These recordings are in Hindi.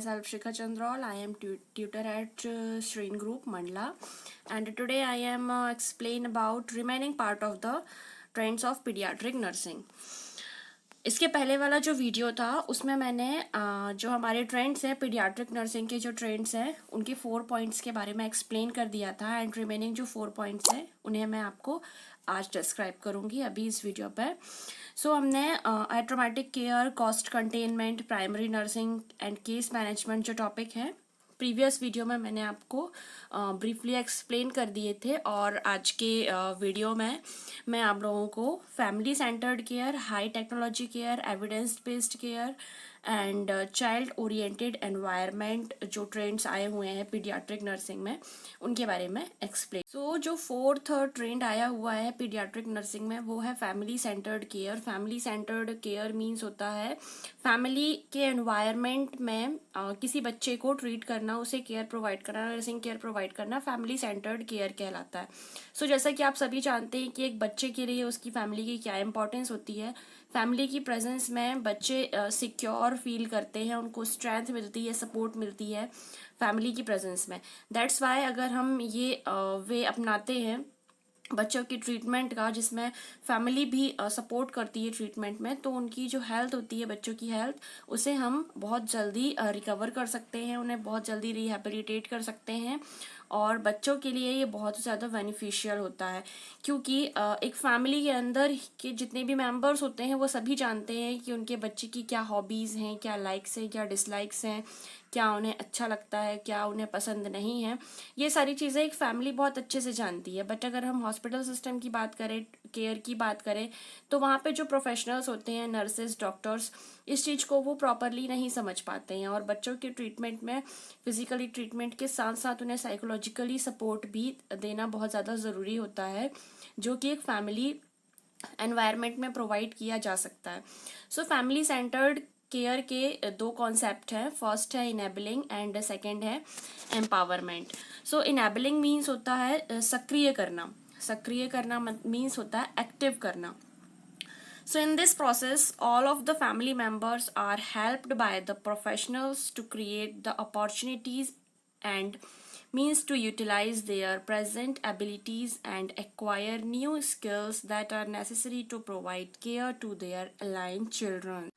myself Shikha Chandral. I am tutor at Shreen Group, Mandla, and today I am explain about remaining part of the trends of pediatric nursing. इसके पहले वाला जो वीडियो था उसमें मैंने जो हमारे ट्रेंड्स हैं पीडियाट्रिक नर्सिंग के जो ट्रेंड्स हैं उनके 4 पॉइंट्स के बारे में एक्सप्लेन कर दिया था एंड रिमेनिंग जो 4 पॉइंट्स हैं उन्हें मैं आपको आज डिस्क्राइब करूंगी अभी इस वीडियो पर। सो हमने traumatic care, cost containment, primary nursing and case management जो टॉपिक है प्रीवियस वीडियो में मैंने आपको ब्रीफली एक्सप्लेन कर दिए थे, और आज के वीडियो में मैं आप लोगों को family centred care, high technology care, evidence based care and child oriented environment जो ट्रेंड्स आए हुए हैं पीडियाट्रिक नर्सिंग में उनके बारे में एक्सप्लेन। सो जो फोर्थ ट्रेंड आया हुआ है पीडियाट्रिक नर्सिंग में वो है family centred care. Family centred care means होता है फैमिली के एनवायरनमेंट में किसी बच्चे को ट्रीट करना, उसे केयर प्रोवाइड करना, नर्सिंग केयर प्रोवाइड करना फैमिली सेंटर्ड केयर कहलाता है। सो जैसा कि आप सभी जानते हैं कि एक बच्चे के लिए उसकी फैमिली की क्या इंपॉर्टेंस होती है। फैमिली की प्रेजेंस में बच्चे सिक्योर फील करते हैं, उनको स्ट्रेंथ मिलती है, सपोर्ट मिलती है फैमिली की प्रेजेंस में। दैट्स वाई अगर हम ये वे अपनाते हैं बच्चों की ट्रीटमेंट का जिसमें फैमिली भी सपोर्ट करती है ट्रीटमेंट में, तो उनकी जो हेल्थ होती है, बच्चों की हेल्थ, उसे हम बहुत जल्दी रिकवर कर सकते हैं, उन्हें बहुत जल्दी रिहेबिलिटेट कर सकते हैं, और बच्चों के लिए ये बहुत ज़्यादा बेनिफिशियल होता है क्योंकि एक फैमिली के अंदर के जितने भी मेंबर्स होते हैं वो सभी जानते हैं कि उनके बच्चे की क्या हॉबीज़ हैं, क्या लाइक्स हैं, क्या डिसलाइक्स हैं, क्या उन्हें अच्छा लगता है, क्या उन्हें पसंद नहीं है। ये सारी चीज़ें एक फैमिली बहुत अच्छे से जानती है। बट अगर हम हॉस्पिटल सिस्टम की बात करें, केयर की बात करें, तो वहाँ पे जो प्रोफेशनल्स होते हैं, नर्सेज, डॉक्टर्स, इस चीज़ को वो प्रॉपरली नहीं समझ पाते हैं, और बच्चों के ट्रीटमेंट में फिजिकली ट्रीटमेंट के साथ साथ उन्हें साइकोलॉजिकली सपोर्ट भी देना बहुत ज़्यादा ज़रूरी होता है, जो कि एक फैमिली एनवायरनमेंट में प्रोवाइड किया जा सकता है। सो फैमिली सेंटर्ड केयर के 2 कॉन्सेप्ट हैं। फर्स्ट है इनेबलिंग एंड सेकंड है एम्पावरमेंट। सो इनेबलिंग मीन्स होता है सक्रिय करना, सक्रिय करना मीन्स होता है एक्टिव करना। So in this process, all of the family members are helped by the professionals to create the opportunities and means to utilize their present abilities and acquire new skills that are necessary to provide care to their aligned children.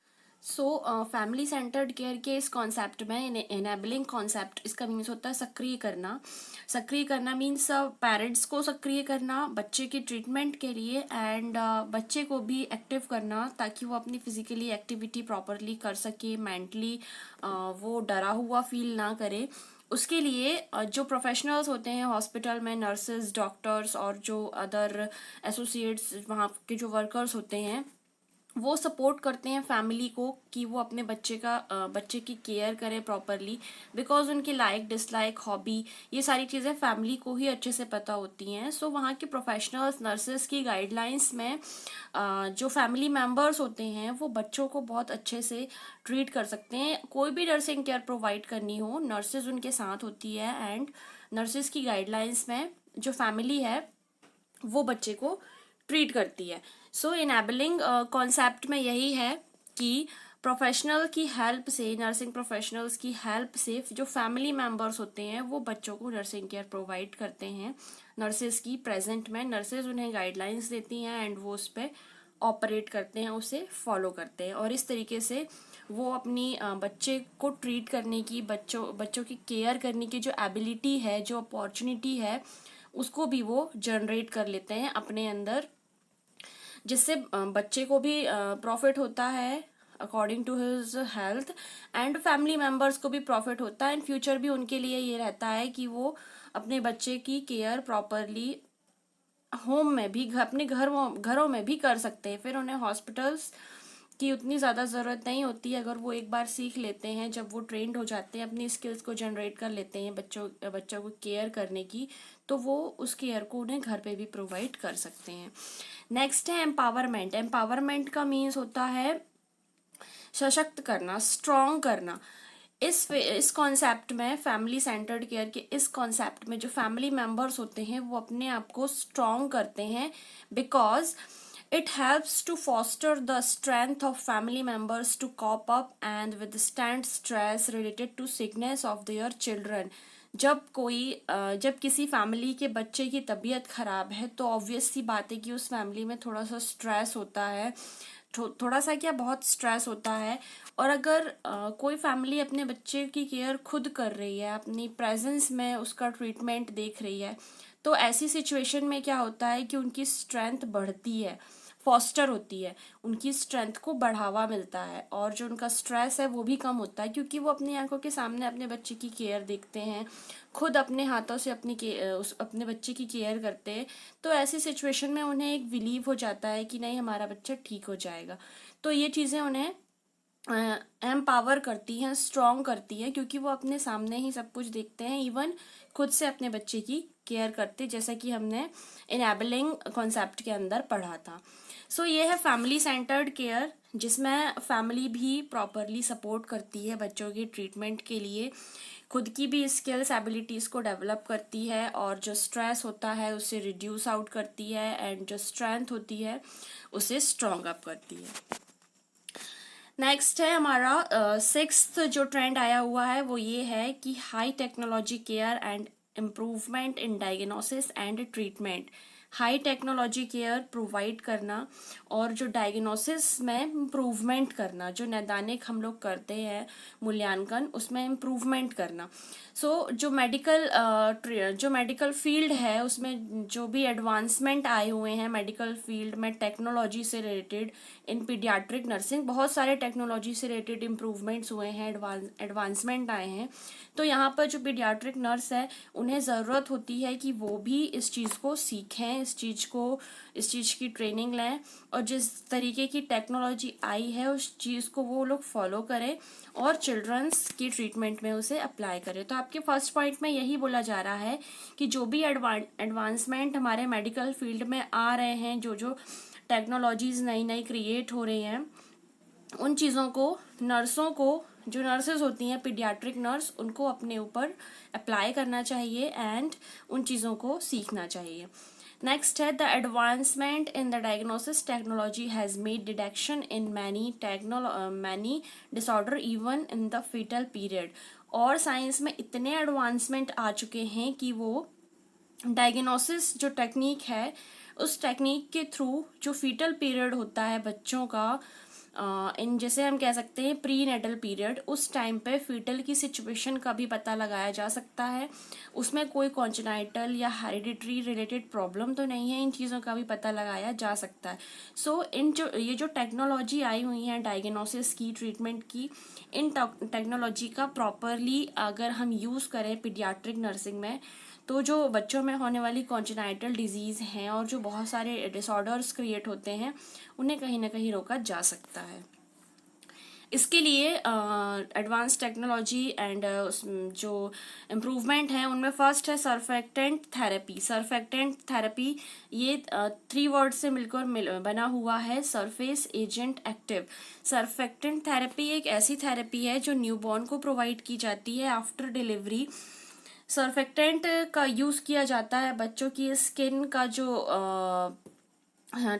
So family centred care के इस कॉन्सेप्ट में इनेबलिंग कॉन्सेप्ट, इसका मीन्स होता है सक्रिय करना। सक्रिय करना मीन्स पेरेंट्स को सक्रिय करना बच्चे की ट्रीटमेंट के लिए, एंड बच्चे को भी एक्टिव करना ताकि वो अपनी फिजिकली एक्टिविटी प्रॉपरली कर सके, मेंटली वो डरा हुआ फील ना करे। उसके लिए जो प्रोफेशनल्स होते हैं हॉस्पिटल में, नर्सेज, डॉक्टर्स और जो अदर एसोसिएट्स वहाँ के जो वर्कर्स होते हैं, वो सपोर्ट करते हैं फैमिली को कि वो अपने बच्चे की केयर करें प्रॉपरली, बिकॉज उनकी लाइक, डिसलाइक, हॉबी, ये सारी चीज़ें फैमिली को ही अच्छे से पता होती हैं। सो वहाँ के प्रोफेशनल्स, नर्सेस की गाइडलाइंस में जो फैमिली मेम्बर्स होते हैं वो बच्चों को बहुत अच्छे से ट्रीट कर सकते हैं। कोई भी नर्सिंग केयर प्रोवाइड करनी हो, नर्सेज उनके साथ होती है, एंड नर्सेज की गाइडलाइंस में जो फैमिली है वो बच्चे को ट्रीट करती है। सो इनेबलिंग कॉन्सेप्ट में यही है कि प्रोफेशनल की हेल्प से, नर्सिंग प्रोफेशनल्स की हेल्प से जो फैमिली मेंबर्स होते हैं वो बच्चों को नर्सिंग केयर प्रोवाइड करते हैं। नर्सेज की प्रेजेंट में नर्सेज उन्हें गाइडलाइंस देती हैं एंड वो उस पर ऑपरेट करते हैं, उसे फॉलो करते हैं, और इस तरीके से वो अपनी बच्चे को ट्रीट करने की, बच्चों की केयर करने की जो एबिलिटी है, जो अपॉर्चुनिटी है, उसको भी वो जनरेट कर लेते हैं अपने अंदर, जिससे बच्चे को भी प्रॉफिट होता है according to his health, and family members को भी प्रॉफिट होता है। इन फ्यूचर भी उनके लिए ये रहता है कि वो अपने बच्चे की केयर प्रॉपरली होम में भी, अपने घरों में भी कर सकते हैं। फिर उन्हें हॉस्पिटल्स की उतनी ज़्यादा ज़रूरत नहीं होती है। अगर वो एक बार सीख लेते हैं, जब वो ट्रेंड हो जाते हैं, अपनी स्किल्स को जनरेट कर लेते हैं बच्चों को केयर करने की, तो वो उस केयर को उन्हें घर पे भी प्रोवाइड कर सकते हैं। नेक्स्ट है एम्पावरमेंट। एम्पावरमेंट का मीन्स होता है सशक्त करना, स्ट्रॉन्ग करना। इस कॉन्सेप्ट में, फैमिली सेंटर्ड केयर के इस कॉन्सेप्ट में जो फैमिली मेंबर्स होते हैं वो अपने आप को स्ट्रॉन्ग करते हैं, because It helps to foster the strength of family members to cope up and withstand stress related to sickness of their children. जब किसी फैमिली के बच्चे की तबीयत खराब है तो ऑब्वियस सी बात है कि उस फैमिली में थोड़ा सा स्ट्रेस होता है, थोड़ा सा क्या बहुत स्ट्रेस होता है। और अगर कोई फैमिली अपने बच्चे की केयर खुद कर रही है, अपनी प्रेजेंस में उसका ट्रीटमेंट देख रही है, तो ऐसी सिचुएशन में क्या होता है कि उनकी स्ट्रेंथ बढ़ती है, फॉस्टर होती है, उनकी स्ट्रेंथ को बढ़ावा मिलता है और जो उनका स्ट्रेस है वो भी कम होता है, क्योंकि वो अपनी आंखों के सामने अपने बच्चे की केयर देखते हैं, खुद अपने हाथों से अपने बच्चे की केयर करते हैं। तो ऐसी सिचुएशन में उन्हें एक बिलीव हो जाता है कि नहीं, हमारा बच्चा ठीक हो जाएगा। तो ये चीज़ें उन्हें एम्पावर करती हैं, स्ट्रॉन्ग करती हैं, क्योंकि वो अपने सामने ही सब कुछ देखते हैं, इवन खुद से अपने बच्चे की केयर करते, जैसा कि हमने इनेबलिंग कॉन्सेप्ट के अंदर पढ़ा था। सो ये है फैमिली सेंटर्ड केयर, जिसमें फैमिली भी प्रॉपरली सपोर्ट करती है बच्चों के ट्रीटमेंट के लिए, खुद की भी स्किल्स एबिलिटीज़ को डेवलप करती है और जो स्ट्रेस होता है उसे रिड्यूस आउट करती है एंड जो स्ट्रेंथ होती है उसे स्ट्रॉन्ग अप करती है। नेक्स्ट है हमारा सिक्स्थ जो ट्रेंड आया हुआ है वो ये है कि high technology care and improvement in diagnosis and treatment. High technology care provide करना और जो डायग्नोसिस में इम्प्रूवमेंट करना, जो नैदानिक हम लोग करते हैं मूल्यांकन, उसमें इम्प्रूवमेंट करना। सो जो मेडिकल फील्ड है उसमें जो भी एडवांसमेंट आए हुए हैं मेडिकल फील्ड में टेक्नोलॉजी से रिलेटेड, इन पीडियाट्रिक नर्सिंग बहुत सारे टेक्नोलॉजी से रिलेटेड इम्प्रूवमेंट्स हुए हैं, एडवांसमेंट आए हैं। तो यहाँ पर जो पीडियाट्रिक नर्स है उन्हें ज़रूरत होती है कि वो भी इस चीज़ को सीखें, इस चीज़ की ट्रेनिंग लें और जिस तरीके की टेक्नोलॉजी आई है उस चीज़ को वो लोग फॉलो करें और चिल्ड्रंस की ट्रीटमेंट में उसे अप्लाई करें। तो आपके फर्स्ट पॉइंट में यही बोला जा रहा है कि जो भी एडवांसमेंट हमारे मेडिकल फील्ड में आ रहे हैं, जो टेक्नोलॉजीज नई नई क्रिएट हो रही हैं, उन चीज़ों को जो नर्सेज होती हैं पीडियाट्रिक नर्स, उनको अपने ऊपर अप्लाई करना चाहिए एंड उन चीज़ों को सीखना चाहिए। नेक्स्ट है the advancement in the diagnosis technology has made detection in many disorder even in the fetal period. और साइंस में इतने एडवांसमेंट आ चुके हैं कि वो डायग्नोसिस जो टेक्निक है उस टेक्निक के थ्रू जो फीटल पीरियड होता है बच्चों का, इन जैसे हम कह सकते हैं प्री नेटल पीरियड, उस टाइम पे फीटल की सिचुएशन का भी पता लगाया जा सकता है, उसमें कोई कॉन्जेनाइटल या हेरिडिटरी रिलेटेड प्रॉब्लम तो नहीं है, इन चीज़ों का भी पता लगाया जा सकता है। सो ये जो टेक्नोलॉजी आई हुई है डायग्नोसिस की, ट्रीटमेंट की, इन टेक्नोलॉजी का प्रॉपरली अगर हम यूज़ करें पीडियाट्रिक नर्सिंग में, तो जो बच्चों में होने वाली कॉन्जेनाइटल डिजीज़ हैं और जो बहुत सारे डिसऑर्डर्स क्रिएट होते हैं उन्हें कहीं ना कहीं रोका जा सकता है। इसके लिए एडवांस टेक्नोलॉजी एंड जो इम्प्रूवमेंट है उनमें फर्स्ट है सर्फेक्टेंट थेरेपी। सर्फेक्टेंट थेरेपी ये 3 वर्ड से मिलकर बना हुआ है, surface agent active. Surfactant therapy एक ऐसी थेरेपी है जो न्यूबॉर्न को प्रोवाइड की जाती है आफ्टर डिलीवरी। सर्फेक्टेंट का यूज़ किया जाता है बच्चों की स्किन का जो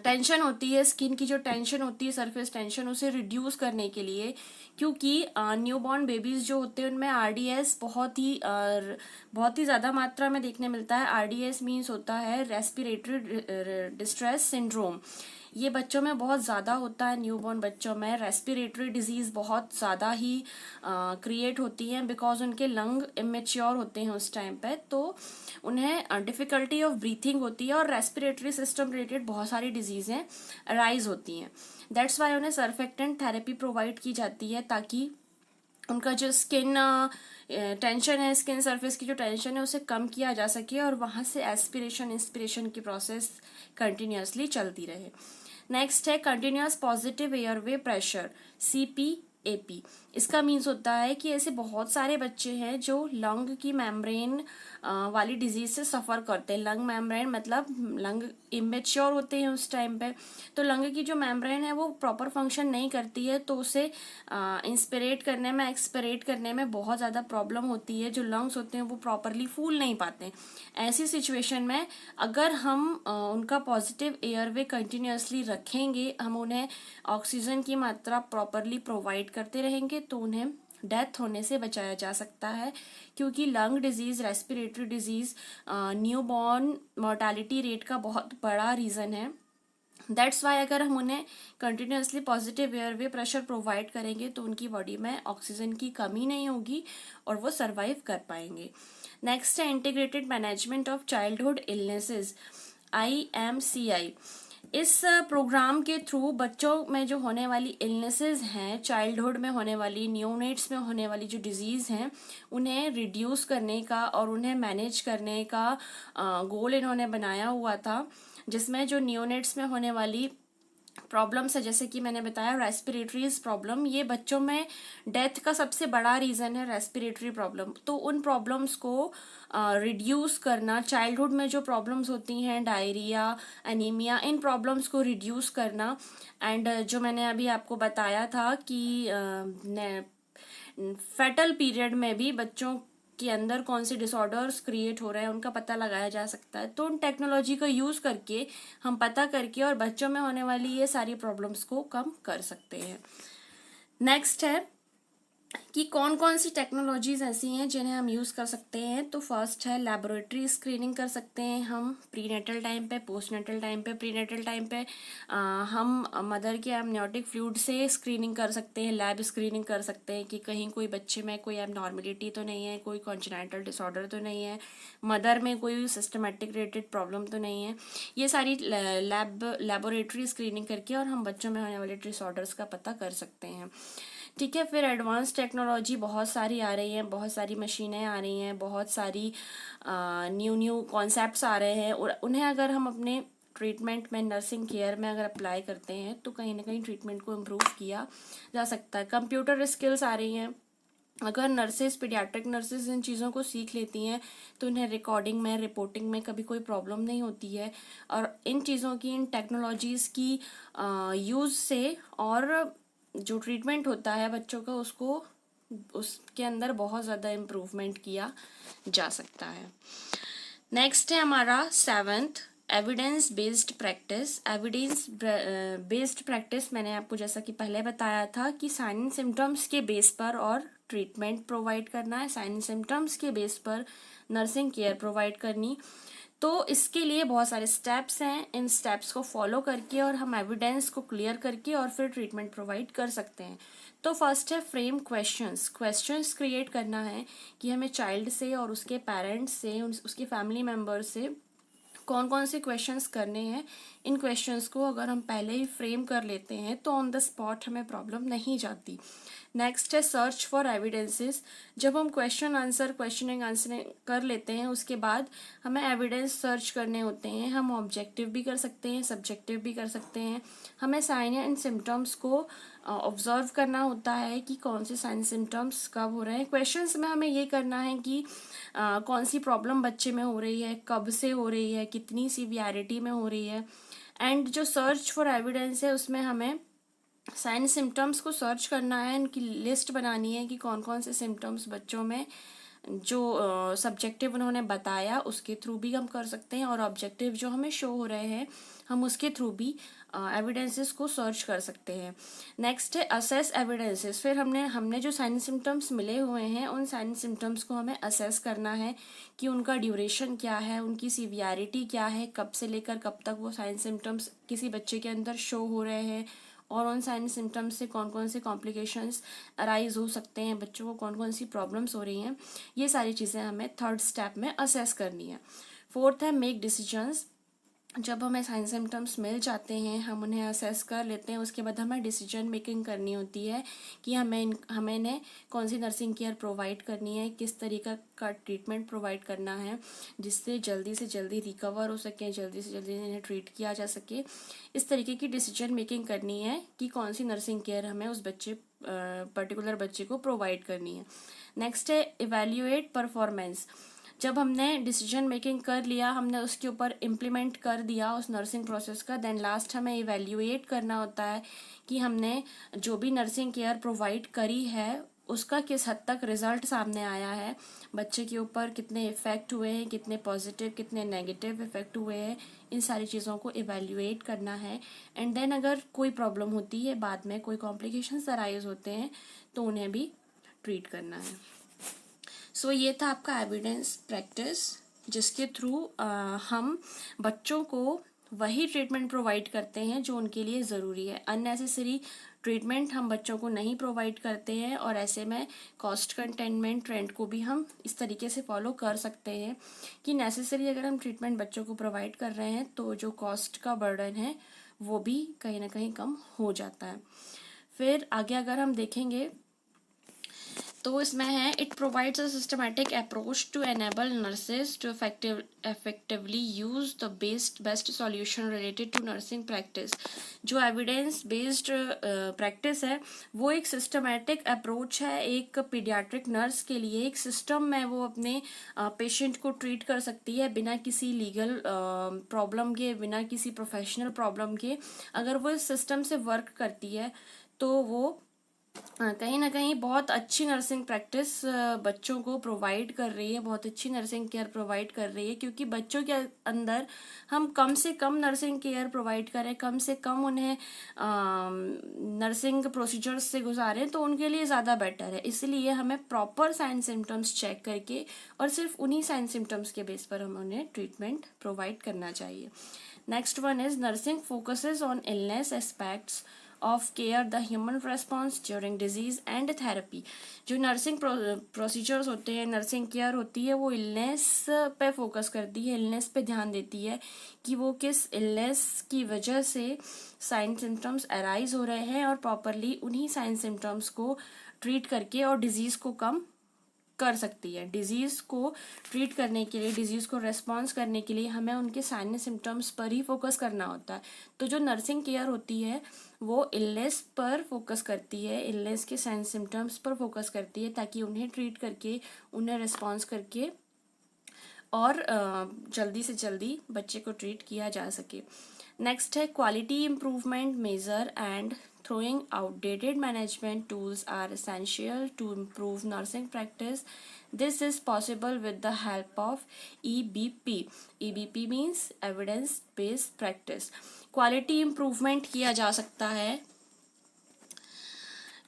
टेंशन होती है, स्किन की जो टेंशन होती है, सरफेस टेंशन, उसे रिड्यूस करने के लिए, क्योंकि न्यूबॉर्न बेबीज़ जो होते हैं उनमें आरडीएस बहुत ही ज़्यादा मात्रा में देखने मिलता है। आरडीएस मीन्स होता है रेस्पिरेटरी डिस्ट्रेस सिंड्रोम। ये बच्चों में बहुत ज़्यादा होता है, न्यूबॉर्न बच्चों में रेस्पिरेटरी डिजीज़ बहुत ज़्यादा ही क्रिएट होती हैं, बिकॉज उनके लंग इमेच्योर होते हैं उस टाइम पे, तो उन्हें डिफ़िकल्टी ऑफ ब्रीथिंग होती है और रेस्पिरेटरी सिस्टम रिलेटेड बहुत सारी डिजीज़ें अराइज होती हैं। दैट्स वाई उन्हें सर्फेक्टेंट थेरेपी प्रोवाइड की जाती है ताकि उनका जो स्किन टेंशन है, स्किन सरफेस की जो टेंशन है उसे कम किया जा सके और वहाँ से एस्पिरेशन इंस्पिरेशन की प्रोसेस कंटिन्यूसली चलती रहे। नेक्स्ट है continuous positive airway pressure, CPAP। AP। इसका मीन्स होता है कि ऐसे बहुत सारे बच्चे हैं जो लंग की मेम्ब्रेन वाली डिजीज से सफ़र करते हैं। लंग मेम्ब्रेन मतलब लंग इमेच्योर होते हैं उस टाइम पे, तो लंग की जो मेम्ब्रेन है वो प्रॉपर फंक्शन नहीं करती है, तो उसे इंस्पिरेट करने में, एक्सपिरेट करने में बहुत ज़्यादा प्रॉब्लम होती है। जो लंग्स होते हैं वो प्रॉपरली फूल नहीं पाते। ऐसी सिचुएशन में अगर हम उनका पॉजिटिव एयरवे कंटिन्यूसली रखेंगे, हम उन्हें ऑक्सीजन की मात्रा प्रॉपरली प्रोवाइड करते रहेंगे, तो उन्हें डेथ होने से बचाया जा सकता है। क्योंकि lung disease, respiratory disease newborn mortality rate का बहुत बड़ा रीज़न है। दैट्स वाई अगर हम उन्हें continuously positive airway pressure provide करेंगे तो उनकी बॉडी में ऑक्सीजन की कमी नहीं होगी और वो सर्वाइव कर पाएंगे। नेक्स्ट है integrated management of childhood illnesses, IMCI। इस प्रोग्राम के थ्रू बच्चों में जो होने वाली इलनेसेस हैं, चाइल्डहुड में होने वाली, न्यूनेट्स में होने वाली जो डिजीज़ हैं, उन्हें रिड्यूस करने का और उन्हें मैनेज करने का गोल इन्होंने बनाया हुआ था। जिसमें जो न्यूनेट्स में होने वाली प्रॉब्लम्स है, जैसे कि मैंने बताया रेस्पिरेटरीज प्रॉब्लम, ये बच्चों में डेथ का सबसे बड़ा रीज़न है रेस्पिरेटरी प्रॉब्लम। तो उन प्रॉब्लम्स को रिड्यूस करना, चाइल्डहुड में जो प्रॉब्लम्स होती हैं, डायरिया, एनीमिया, इन प्रॉब्लम्स को रिड्यूस करना। एंड जो मैंने अभी आपको बताया था कि फेटल पीरियड में भी बच्चों के अंदर कौन से डिसऑर्डर्स क्रिएट हो रहे हैं उनका पता लगाया जा सकता है। तो उन टेक्नोलॉजी का यूज़ करके हम पता करके और बच्चों में होने वाली ये सारी प्रॉब्लम्स को कम कर सकते हैं। नेक्स्ट है कि कौन कौन सी टेक्नोलॉजीज ऐसी हैं जिन्हें हम यूज़ कर सकते हैं। तो फर्स्ट है लेबोरेटरी स्क्रीनिंग कर सकते हैं हम प्रीनेटल टाइम पे, पोस्टनेटल टाइम पे। प्रीनेटल टाइम पे हम मदर के एमनियोटिक फ्लूइड से स्क्रीनिंग कर सकते हैं, लैब स्क्रीनिंग कर सकते हैं कि कहीं कोई बच्चे में कोई एबनॉर्मलिटी तो नहीं है, कोई कॉन्जेनिटल डिसऑर्डर तो नहीं है, मदर में कोई सिस्टमेटिक रिलेटेड प्रॉब्लम तो नहीं है। ये सारी लेबोरेटरी स्क्रीनिंग करके और हम बच्चों में होने वाले डिसऑर्डर्स का पता कर सकते हैं। ठीक है, फिर एडवांस टेक्नोलॉजी बहुत सारी आ रही हैं, बहुत सारी मशीनें आ रही हैं, बहुत सारी न्यू कॉन्सेप्ट्स आ रहे हैं, और उन्हें अगर हम अपने ट्रीटमेंट में, नर्सिंग केयर में अगर अप्लाई करते हैं तो कहीं ना कहीं ट्रीटमेंट को इम्प्रूव किया जा सकता है। कंप्यूटर स्किल्स आ रही हैं। अगर नर्सेज, पीडियाट्रिक नर्सेज इन चीज़ों को सीख लेती हैं तो उन्हें रिकॉर्डिंग में, रिपोर्टिंग में कभी कोई प्रॉब्लम नहीं होती है। और इन चीज़ों की, इन टेक्नोलॉजीज़ की यूज़ से और जो ट्रीटमेंट होता है बच्चों का, उसको उसके अंदर बहुत ज़्यादा इम्प्रूवमेंट किया जा सकता है। नेक्स्ट है हमारा 7th, evidence based practice. Evidence based practice मैंने आपको जैसा कि पहले बताया था कि साइन एंड सिम्टम्स के बेस पर और ट्रीटमेंट प्रोवाइड करना है, साइन एंड सिम्टम्स के बेस पर नर्सिंग केयर प्रोवाइड करनी। तो इसके लिए बहुत सारे स्टेप्स हैं, इन स्टेप्स को फॉलो करके और हम एविडेंस को क्लियर करके और फिर ट्रीटमेंट प्रोवाइड कर सकते हैं। तो फर्स्ट है फ्रेम क्वेश्चंस क्रिएट करना है कि हमें चाइल्ड से और उसके पेरेंट्स से, उसके फैमिली मेम्बर्स से कौन कौन से क्वेश्चंस करने हैं। इन क्वेश्चंस को अगर हम पहले ही फ्रेम कर लेते हैं तो ऑन द स्पॉट हमें प्रॉब्लम नहीं जाती। नेक्स्ट है सर्च फॉर एविडेंसेस। जब हम क्वेश्चनिंग आंसरिंग कर लेते हैं उसके बाद हमें एविडेंस सर्च करने होते हैं। हम ऑब्जेक्टिव भी कर सकते हैं, सब्जेक्टिव भी कर सकते हैं। हमें साइन एंड सिम्टम्स को ऑब्जर्व करना होता है कि कौन से साइन सिम्टम्स कब हो रहे हैं। क्वेश्चंस में हमें ये करना है कि कौन सी प्रॉब्लम बच्चे में हो रही है, कब से हो रही है, कितनी सीवियरिटी में हो रही है। एंड जो सर्च फॉर एविडेंस है उसमें हमें साइन सिम्टम्स को सर्च करना है, इनकी लिस्ट बनानी है कि कौन कौन से सिम्टम्स बच्चों में जो सब्जेक्टिव उन्होंने बताया उसके थ्रू भी हम कर सकते हैं, और ऑब्जेक्टिव जो हमें शो हो रहे हैं हम उसके थ्रू भी एविडेंसेस को सर्च कर सकते हैं। नेक्स्ट है असेस एविडेंसेस। फिर हमने जो साइन सिम्टम्स मिले हुए हैं उन साइन सिम्टम्स को हमें असेस करना है कि उनका ड्यूरेशन क्या है, उनकी सीवियरिटी क्या है, कब से लेकर कब तक वो साइन सिम्टम्स किसी बच्चे के अंदर शो हो रहे हैं, और उन साइन सिम्टम्स से कौन कौन से कॉम्प्लिकेशंस अराइज हो सकते हैं, बच्चों को कौन कौन सी प्रॉब्लम्स हो रही हैं। ये सारी चीज़ें हमें थर्ड स्टेप में असेस करनी है। फोर्थ है मेक डिसीजंस। जब हमें साइन सिम्टम्स मिल जाते हैं, हम उन्हें असेस कर लेते हैं, उसके बाद हमें डिसीजन मेकिंग करनी होती है कि हमें कौन सी नर्सिंग केयर प्रोवाइड करनी है, किस तरीका का ट्रीटमेंट प्रोवाइड करना है जिससे जल्दी से जल्दी रिकवर हो सके, जल्दी से जल्दी इन्हें ट्रीट किया जा सके। इस तरीके की डिसीजन मेकिंग करनी है कि कौन सी नर्सिंग केयर हमें उस बच्चे पर्टिकुलर बच्चे को प्रोवाइड करनी है। नेक्स्ट है इवेल्युएट परफॉर्मेंस। जब हमने डिसीजन मेकिंग कर लिया, हमने उसके ऊपर इम्प्लीमेंट कर दिया उस नर्सिंग प्रोसेस का, देन लास्ट हमें इवेल्युएट करना होता है कि हमने जो भी नर्सिंग केयर प्रोवाइड करी है उसका किस हद तक रिजल्ट सामने आया है, बच्चे के ऊपर कितने इफेक्ट हुए हैं, कितने पॉजिटिव कितने नेगेटिव इफेक्ट हुए हैं, इन सारी चीज़ों को इवेल्युएट करना है। एंड देन अगर कोई प्रॉब्लम होती है, बाद में कोई कॉम्प्लिकेशंस अराइज होते हैं, तो उन्हें भी ट्रीट करना है। सो ये था आपका एविडेंस प्रैक्टिस, जिसके थ्रू हम बच्चों को वही ट्रीटमेंट प्रोवाइड करते हैं जो उनके लिए ज़रूरी है। अननेसेसरी ट्रीटमेंट हम बच्चों को नहीं प्रोवाइड करते हैं, और ऐसे में कॉस्ट कंटेनमेंट ट्रेंड को भी हम इस तरीके से फॉलो कर सकते हैं कि नेसेसरी अगर हम ट्रीटमेंट बच्चों को प्रोवाइड कर रहे हैं तो जो कॉस्ट का बर्डन है वो भी कहीं ना कहीं कम हो जाता है। फिर आगे अगर हम देखेंगे तो इसमें है, it provides a systematic approach to enable nurses to effectively use the best solution related to nursing practice. जो एविडेंस बेस्ड प्रैक्टिस है वो एक सिस्टमैटिक अप्रोच है एक पीडियाट्रिक नर्स के लिए। एक सिस्टम में वो अपने पेशेंट को ट्रीट कर सकती है बिना किसी लीगल प्रॉब्लम के, बिना किसी प्रोफेशनल प्रॉब्लम के। अगर वो इस सिस्टम से वर्क करती है तो वो कहीं ना कहीं बहुत अच्छी नर्सिंग प्रैक्टिस बच्चों को प्रोवाइड कर रही है, बहुत अच्छी नर्सिंग केयर प्रोवाइड कर रही है। क्योंकि बच्चों के अंदर हम कम से कम नर्सिंग केयर प्रोवाइड करें, कम से कम उन्हें नर्सिंग प्रोसीजर्स से गुजारें, तो उनके लिए ज़्यादा बेटर है। इसलिए हमें प्रॉपर साइन सिम्टम्स चेक करके और सिर्फ उन्हीं साइन सिम्टम्स के बेस पर हमें उन्हें ट्रीटमेंट प्रोवाइड करना चाहिए। Next one is nursing focuses on illness aspects of care the human response during disease and therapy. जो नर्सिंग प्रोसीजर्स होते हैं, नर्सिंग केयर होती है, वो इलनेस पे फोकस करती है, इलनेस पे ध्यान देती है कि वो किस इलनेस की वजह से साइन सिम्टम्स अराइज हो रहे हैं, और प्रॉपरली उन्हीं साइन सिम्टम्स को ट्रीट करके और डिजीज को कम कर सकती है। डिजीज को ट्रीट करने के लिए, डिजीज को रेस्पॉन्स करने के लिए हमें उनके साइन सिम्टम्स पर ही फोकस करना होता है। तो जो नर्सिंग केयर होती है वो इलनेस पर फोकस करती है, इलनेस के साइन सिम्टम्स पर फोकस करती है, ताकि उन्हें ट्रीट करके, उन्हें रेस्पॉन्स करके और जल्दी से जल्दी बच्चे को ट्रीट किया जा सके। नेक्स्ट है quality improvement measure and throwing outdated management tools are essential to improve nursing practice. This is possible with the help of EBP. EBP means evidence based practice. Quality improvement किया जा सकता है,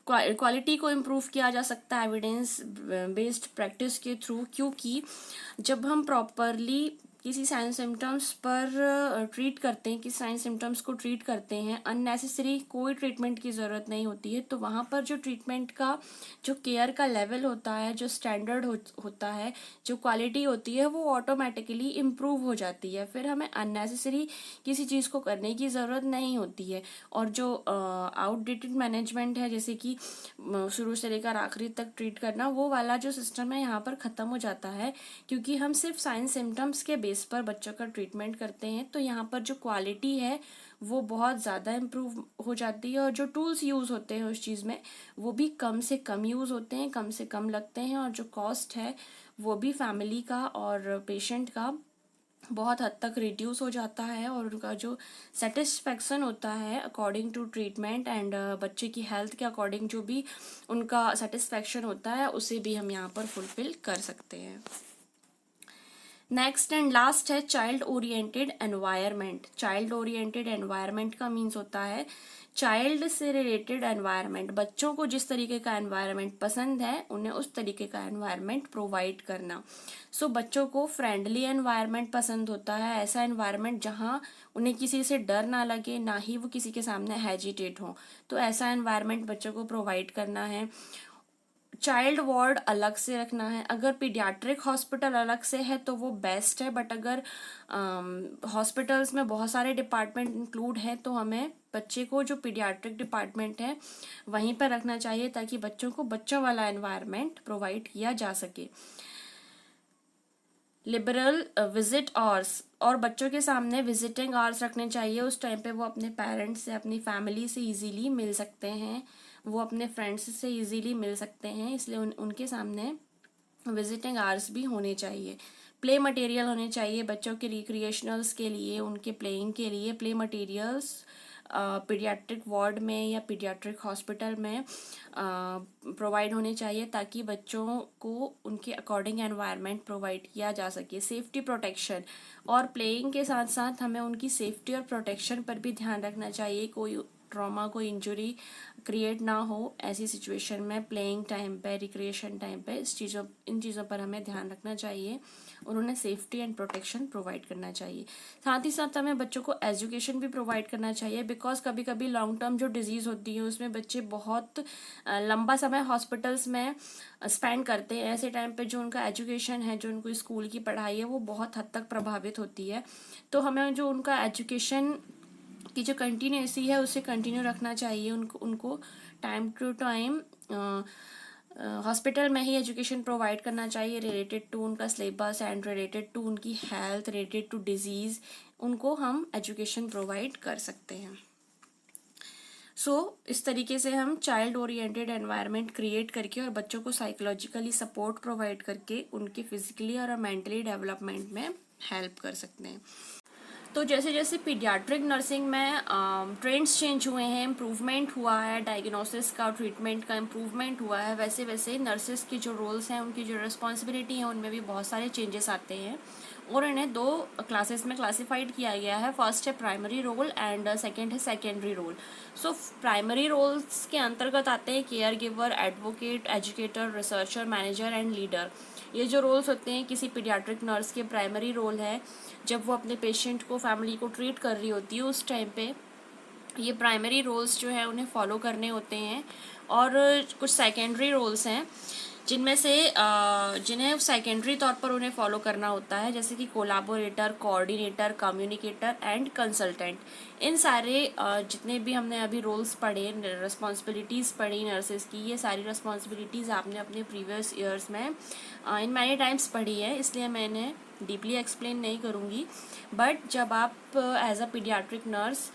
क्वालिटी को इम्प्रूव किया जा सकता है एविडेंस बेस्ड प्रैक्टिस के थ्रू। क्योंकि जब हम प्रॉपरली किसी साइन सिम्टम्स पर ट्रीट करते हैं, किसी साइन सिम्टम्स को ट्रीट करते हैं, अननेसेसरी कोई ट्रीटमेंट की ज़रूरत नहीं होती है, तो वहाँ पर जो ट्रीटमेंट का, जो केयर का लेवल होता है, जो स्टैंडर्ड होता है, जो क्वालिटी होती है, वो ऑटोमेटिकली इम्प्रूव हो जाती है। फिर हमें अननेसेसरी किसी चीज़ को करने की ज़रूरत नहीं होती है। और जो आउटडेटेड मैनेजमेंट है, जैसे कि शुरू से लेकर आखिरी तक ट्रीट करना, वो वाला जो सिस्टम है यहाँ पर ख़त्म हो जाता है। क्योंकि हम सिर्फ साइन सिम्टम्स के बेस पर बच्चों का ट्रीटमेंट करते हैं, तो यहाँ पर जो क्वालिटी है वो बहुत ज़्यादा इम्प्रूव हो जाती है। और जो टूल्स यूज़ होते हैं उस चीज़ में, वो भी कम से कम यूज़ होते हैं, कम से कम लगते हैं, और जो कॉस्ट है वो भी फैमिली का और पेशेंट का बहुत हद तक रिड्यूस हो जाता है। और उनका जो सेटिस्फेक्शन होता है अकॉर्डिंग टू ट्रीटमेंट एंड बच्चे की हेल्थ के अकॉर्डिंग जो भी उनका सेटिस्फेक्शन होता है, उसे भी हम यहाँ पर फुलफिल कर सकते हैं। नेक्स्ट एंड लास्ट है child oriented environment. Child oriented environment का मीन्स होता है चाइल्ड से रिलेटेड एनवायरनमेंट। बच्चों को जिस तरीके का एनवायरनमेंट पसंद है, उन्हें उस तरीके का एनवायरनमेंट प्रोवाइड करना। सो बच्चों को फ्रेंडली एनवायरनमेंट पसंद होता है, ऐसा एनवायरनमेंट जहाँ उन्हें किसी से डर ना लगे, ना ही वो किसी के सामने हेजिटेट हो, तो ऐसा एनवायरनमेंट बच्चों को प्रोवाइड करना है। चाइल्ड वार्ड अलग से रखना है। अगर पीडियाट्रिक हॉस्पिटल अलग से है तो वो बेस्ट है, बट अगर हॉस्पिटल्स में बहुत सारे डिपार्टमेंट इंक्लूड है, तो हमें बच्चे को जो पीडियाट्रिक डिपार्टमेंट है वहीं पर रखना चाहिए, ताकि बच्चों को बच्चों वाला एनवायरनमेंट प्रोवाइड किया जा सके। लिबरल विजिट आवर्स, और बच्चों के सामने विजिटिंग आवर्स रखने चाहिए। उस टाइम पे वो अपने पेरेंट्स से, अपनी फैमिली से इजीली मिल सकते हैं। वो अपने फ्रेंड्स से इजीली मिल सकते हैं, इसलिए उनके सामने विजिटिंग आवर्स भी होने चाहिए। प्ले मटेरियल होने चाहिए बच्चों के रिक्रिएशनल्स के लिए, उनके प्लेइंग के लिए प्ले मटेरियल्स पीडियाट्रिक वार्ड में या पीडियाट्रिक हॉस्पिटल में प्रोवाइड होने चाहिए, ताकि बच्चों को उनके अकॉर्डिंग एनवायरनमेंट प्रोवाइड किया जा सके। सेफ्टी प्रोटेक्शन, और प्लेइंग के साथ साथ हमें उनकी सेफ्टी और प्रोटेक्शन पर भी ध्यान रखना चाहिए। कोई ट्रॉमा, कोई इंजरी क्रिएट ना हो ऐसी सिचुएशन में, प्लेइंग टाइम पे, रिक्रिएशन टाइम पे इन चीज़ों पर हमें ध्यान रखना चाहिए। उन्होंने सेफ्टी एंड प्रोटेक्शन प्रोवाइड करना चाहिए। साथ ही साथ हमें बच्चों को एजुकेशन भी प्रोवाइड करना चाहिए, बिकॉज कभी कभी लॉन्ग टर्म जो डिजीज़ होती है उसमें बच्चे बहुत लंबा समय हॉस्पिटल्स में स्पेंड करते हैं। ऐसे टाइम पे जो उनका एजुकेशन है, जो उनको स्कूल की पढ़ाई है, वो बहुत हद तक प्रभावित होती है। तो हमें जो उनका एजुकेशन की जो कंटिन्यूसी है उसे कंटिन्यू रखना चाहिए। उनको टाइम टू टाइम हॉस्पिटल में ही एजुकेशन प्रोवाइड करना चाहिए, रिलेटेड टू उनका सिलेबस एंड रिलेटेड टू उनकी हेल्थ, रिलेटेड टू डिजीज़, उनको हम एजुकेशन प्रोवाइड कर सकते हैं। इस तरीके से हम चाइल्ड ओरिएंटेड एनवायरनमेंट क्रिएट करके और बच्चों को साइकोलॉजिकली सपोर्ट प्रोवाइड करके उनके फिजिकली और मेंटली डेवलपमेंट में हेल्प कर सकते हैं। तो जैसे जैसे पीडियाट्रिक नर्सिंग में ट्रेंड्स चेंज हुए हैं, इम्प्रूवमेंट हुआ है, डायग्नोसिस का, ट्रीटमेंट का इम्प्रूवमेंट हुआ है, वैसे वैसे नर्सेस की जो रोल्स हैं, उनकी जो रिस्पॉन्सिबिलिटी है, उनमें भी बहुत सारे चेंजेस आते हैं और इन्हें 2 क्लासेस में क्लासिफाइड किया गया है। फर्स्ट है प्राइमरी रोल एंड सेकेंड है सेकेंडरी रोल। प्राइमरी रोल्स के अंतर्गत आते हैं care giver, advocate, educator, researcher, manager and leader. ये जो रोल्स होते हैं किसी पीडियाट्रिक नर्स के प्राइमरी रोल है, जब वो अपने पेशेंट को, फैमिली को ट्रीट कर रही होती है उस टाइम पे ये प्राइमरी रोल्स जो है उन्हें फॉलो करने होते हैं। और कुछ सेकेंडरी रोल्स हैं जिनमें से जिन्हें सेकेंडरी तौर पर उन्हें फॉलो करना होता है, जैसे कि कोलाबोरेटर, कोऑर्डिनेटर, कम्युनिकेटर एंड कंसल्टेंट। इन सारे जितने भी हमने अभी रोल्स पढ़े, रिस्पॉन्सिबिलिटीज़ पढ़ी नर्सेज की, ये सारी रिस्पॉन्सिबिलिटीज़ आपने अपने प्रीवियस ईयर्स में इन मैनी टाइम्स पढ़ी है, इसलिए मैं इन्हें डीपली एक्सप्लेन नहीं करूँगी। बट जब आप as a paediatric nurse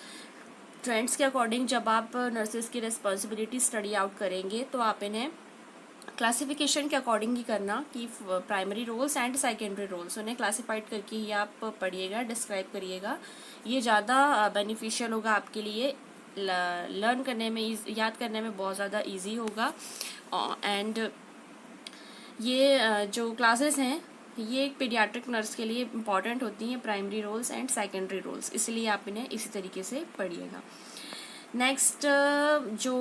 trends के अकॉर्डिंग जब आप नर्सेज की रिस्पॉन्सिबिलिटी स्टडी आउट करेंगे तो आप इन्हें क्लासिफिकेशन के अकॉर्डिंग ही करना कि primary roles and secondary roles, उन्हें क्लासिफाइड करके ही आप पढ़िएगा, डिस्क्राइब करिएगा। ये ज़्यादा बेनिफिशियल होगा आपके लिए, लर्न करने में, याद करने में बहुत ज़्यादा इजी होगा। एंड ये जो क्लासेस हैं ये एक पीडियाट्रिक नर्स के लिए इम्पॉर्टेंट होती हैं, primary roles and secondary roles, इसलिए आप इन्हें इसी तरीके से पढ़िएगा। नेक्स्ट जो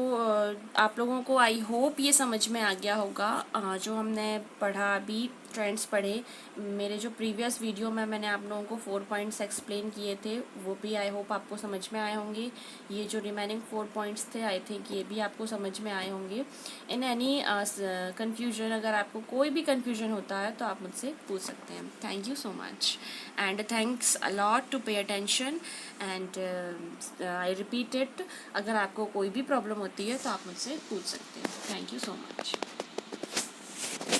आप लोगों को आई होप ये समझ में आ गया होगा जो हमने पढ़ा अभी, ट्रेंड्स पढ़े। मेरे जो प्रीवियस वीडियो में मैंने आप लोगों को 4 पॉइंट्स एक्सप्लेन किए थे, वो भी आई होप आपको समझ में आए होंगे। ये जो रिमेनिंग 4 पॉइंट्स थे, आई थिंक ये भी आपको समझ में आए होंगे। इन एनी कन्फ्यूजन, अगर आपको कोई भी कन्फ्यूजन होता है तो आप मुझसे पूछ सकते हैं। Thank you so much and thanks a lot to pay attention and I repeat it, अगर आपको कोई भी प्रॉब्लम होती है तो आप मुझसे पूछ सकते हैं। Thank you so much.